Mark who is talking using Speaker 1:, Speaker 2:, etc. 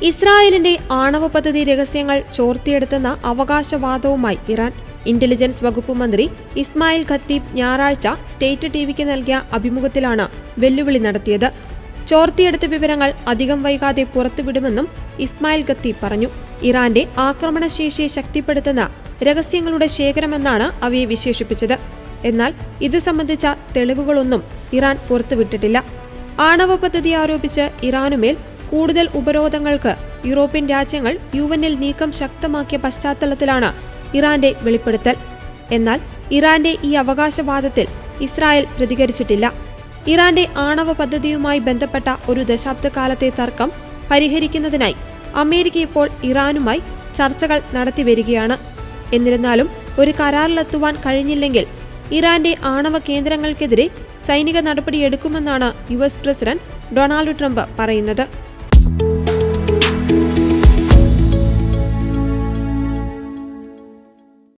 Speaker 1: ഇസ്രായേലിന്റെ ആണവ പദ്ധതി രഹസ്യങ്ങൾ ചോർത്തിയെടുത്തെന്ന അവകാശവാദവുമായി ഇറാൻ. ഇന്റലിജൻസ് വകുപ്പ് മന്ത്രി ഇസ്മായിൽ ഖത്തീബ് ഞായറാഴ്ച സ്റ്റേറ്റ് ടിവിക്ക് നൽകിയ അഭിമുഖത്തിലാണ് വെല്ലുവിളി നടത്തിയത്. ചോർത്തിയെടുത്ത വിവരങ്ങൾ അധികം വൈകാതെ പുറത്തുവിടുമെന്നും ഇസ്മായിൽ ഖത്തീബ് പറഞ്ഞു. ഇറാന്റെ ആക്രമണശേഷിയെ ശക്തിപ്പെടുത്തുന്ന രഹസ്യങ്ങളുടെ ശേഖരമെന്നാണ് അവയെ വിശേഷിപ്പിച്ചത്. എന്നാൽ ഇത് സംബന്ധിച്ച തെളിവുകളൊന്നും ഇറാൻ പുറത്തുവിട്ടിട്ടില്ല. ആണവ പദ്ധതി ആരോപിച്ച് ഇറാനുമേൽ കൂടുതൽ ഉപരോധങ്ങൾക്ക് യൂറോപ്യൻ രാജ്യങ്ങൾ യുഎന്നിൽ നീക്കം ശക്തമാക്കിയ പശ്ചാത്തലത്തിലാണ് ഇറാന്റെ വെളിപ്പെടുത്തൽ. എന്നാൽ ഇറാന്റെ ഈ അവകാശവാദത്തിൽ ഇസ്രായേൽ പ്രതികരിച്ചിട്ടില്ല. ഇറാന്റെ ആണവ പദ്ധതിയുമായി ബന്ധപ്പെട്ട ഒരു ദശാബ്ദകാലത്തെ തർക്കം പരിഹരിക്കുന്നതിനായി അമേരിക്ക ഇപ്പോൾ ഇറാനുമായി ചർച്ചകൾ നടത്തിവരികയാണ്. എന്നിരുന്നാലും ഒരു കരാറിലെത്തുവാൻ കഴിഞ്ഞില്ലെങ്കിൽ ഇറാന്റെ ആണവ കേന്ദ്രങ്ങൾക്കെതിരെ സൈനിക നടപടിയെടുക്കുമെന്നാണ് US പ്രസിഡന്റ് ഡൊണാൾഡ് ട്രംപ് പറയുന്നത്.